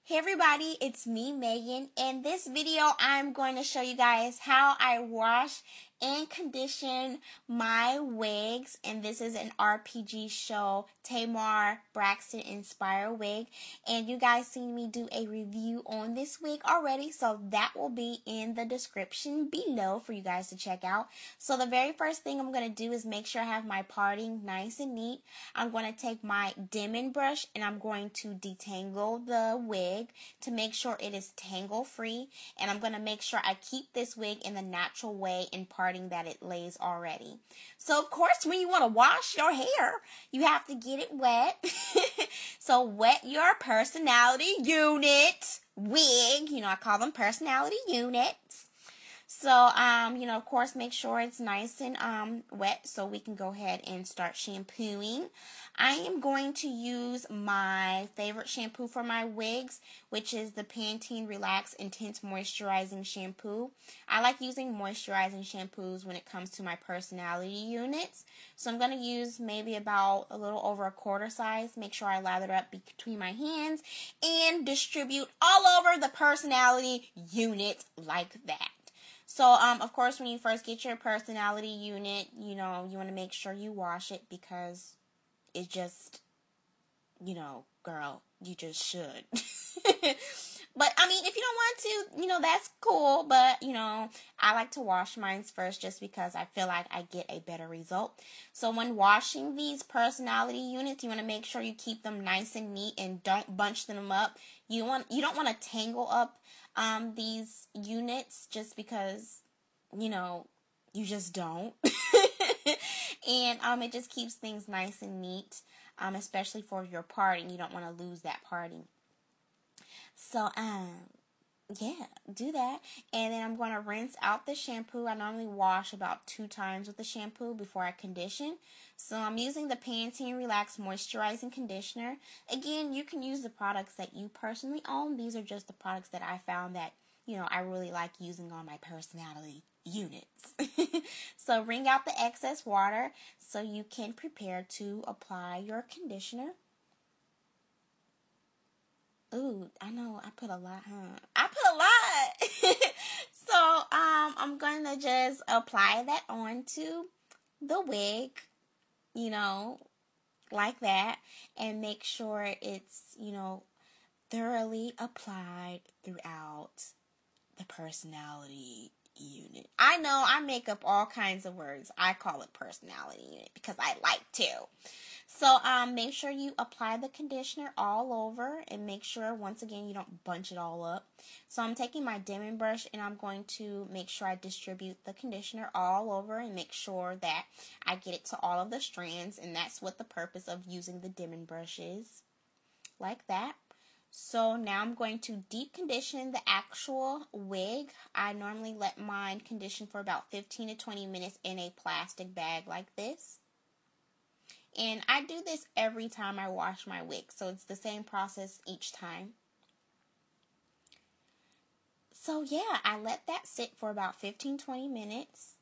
Hey everybody, it's me, Megan. In this video, I'm going to show you guys how I wash and condition my wigs. And this is an RPG show, Tamar Braxton inspired wig. And you guys seen me do a review on this wig already, so that will be in the description below for you guys to check out. So the very first thing I'm going to do is make sure I have my parting nice and neat. I'm going to take my dimming brush and I'm going to detangle the wig to make sure it is tangle free, and I'm going to make sure I keep this wig in the natural way in parting that it lays already. So of course, when you want to wash your hair, you have to get it wet. So wet your personality unit wig, I call them personality units. So, of course, make sure it's nice and wet so we can go ahead and start shampooing. I am going to use my favorite shampoo for my wigs, which is the Pantene Relax Intense Moisturizing Shampoo. I like using moisturizing shampoos when it comes to my personality units. So I'm going to use maybe about a little over a quarter size. Make sure I lather it up between my hands and distribute all over the personality unit like that. So, of course, when you first get your personality unit, you want to make sure you wash it because it just, girl, you just should. But, if you don't want to, that's cool. But, I like to wash mine first just because I feel like I get a better result. So, when washing these personality units, you want to make sure you keep them nice and neat and don't bunch them up. You don't want to tangle up these units just because, you just don't. And it just keeps things nice and neat, especially for your parting. You don't want to lose that parting. So, yeah, do that. And then I'm going to rinse out the shampoo. I normally wash about 2 times with the shampoo before I condition. So I'm using the Pantene Relax Moisturizing Conditioner. Again, you can use the products that you personally own. These are just the products that I found that, I really like using on my personality units. So wring out the excess water so you can prepare to apply your conditioner. Ooh, I know, I put a lot, huh? I put a lot! So, I'm going to just apply that onto the wig, like that, and make sure it's, thoroughly applied throughout the personality unit. I know I make up all kinds of words. I call it personality unit because I like to. So make sure you apply the conditioner all over and make sure, once again, you don't bunch it all up. So I'm taking my dimming brush and I'm going to make sure I distribute the conditioner all over and make sure that I get it to all of the strands, and that's what the purpose of using the dimming brush is. Like that. So now I'm going to deep condition the actual wig. I normally let mine condition for about 15 to 20 minutes in a plastic bag like this. And I do this every time I wash my wig, so it's the same process each time. So yeah, I let that sit for about 15-20 minutes.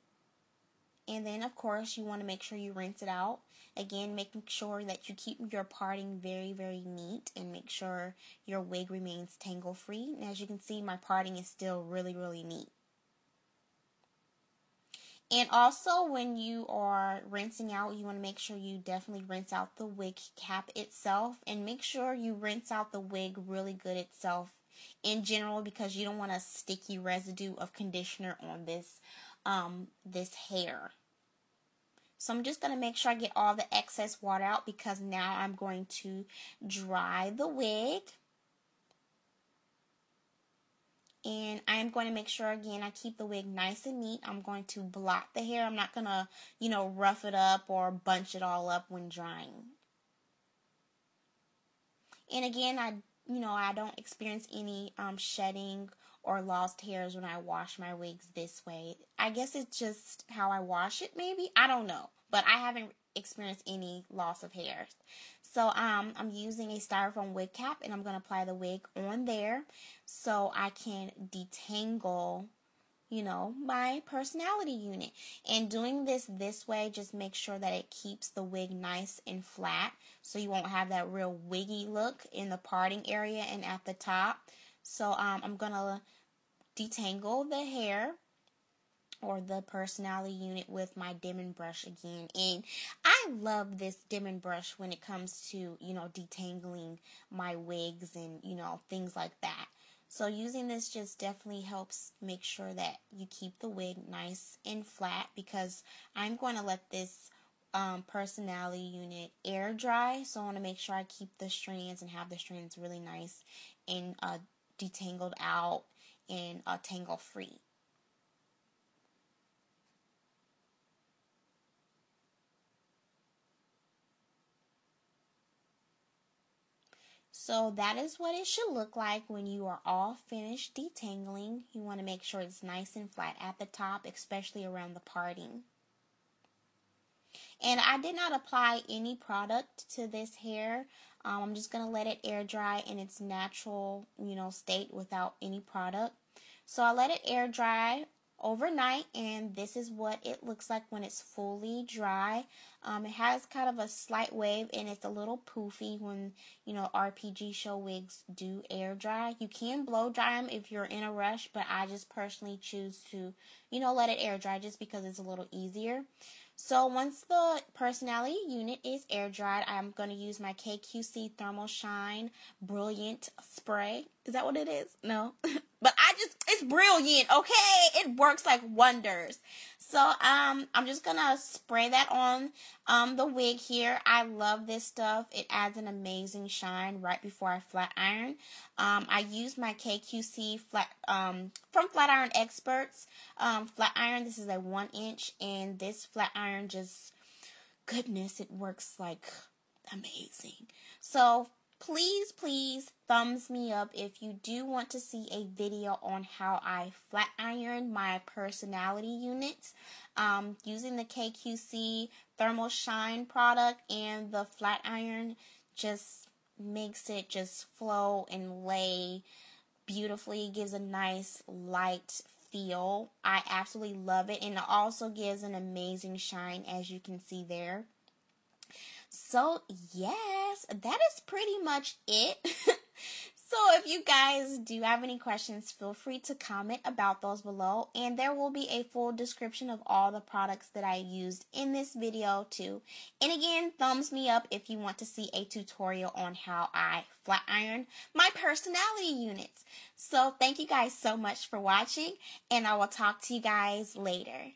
And then, of course, you want to make sure you rinse it out. Again, making sure that you keep your parting very, very neat and make sure your wig remains tangle-free. And as you can see, my parting is still really, really neat. And also, when you are rinsing out, you want to make sure you definitely rinse out the wig cap itself. And make sure you rinse out the wig really good itself in general, because you don't want a sticky residue of conditioner on this hair. So I'm just going to make sure I get all the excess water out, because now I'm going to dry the wig. And I'm going to make sure, again, I keep the wig nice and neat. I'm going to blot the hair. I'm not going to, rough it up or bunch it all up when drying. And again, I don't experience any shedding or lost hairs when I wash my wigs this way. I guess it's just how I wash it, maybe. I don't know. But I haven't experienced any loss of hairs. So I'm using a styrofoam wig cap, and I'm going to apply the wig on there so I can detangle, my personality unit. And doing this way just makes sure that it keeps the wig nice and flat, so you won't have that real wiggy look in the parting area and at the top. So I'm gonna detangle the hair or the personality unit with my dimming brush again. And I love this dimming brush when it comes to, detangling my wigs and, things like that. So using this just definitely helps make sure that you keep the wig nice and flat, because I'm going to let this personality unit air dry. So I want to make sure I keep the strands and have the strands really nice and detangled out and tangle free. So that is what it should look like when you are all finished detangling. You want to make sure it's nice and flat at the top, especially around the parting. And I did not apply any product to this hair. I'm just going to let it air dry in its natural, state without any product. So I let it air dry overnight, and this is what it looks like when it's fully dry. It has kind of a slight wave, and it's a little poofy when, RPG show wigs do air dry. You can blow dry them if you're in a rush, but I just personally choose to, let it air dry just because it's a little easier. So once the personality unit is air dried, I'm going to use my KQC Thermal Shine Brilliant Spray. Is that what it is? No. But it's brilliant, okay? It works like wonders. So I'm just going to spray that on the wig here. I love this stuff. It adds an amazing shine right before I flat iron. I use my KQC from Flat Iron Experts flat iron. This is a 1-inch, and this flat iron goodness, it works like amazing. So please thumbs me up if you do want to see a video on how I flat iron my personality units using the KQC Thermal Shine product, and the flat iron just makes it just flow and lay beautifully. It gives a nice light feel. I absolutely love it, and it also gives an amazing shine, as you can see there. So yes, that is pretty much it. So if you guys do have any questions, feel free to comment about those below, and there will be a full description of all the products that I used in this video too. And again, thumbs me up if you want to see a tutorial on how I flat iron my personality units. So thank you guys so much for watching, and I will talk to you guys later.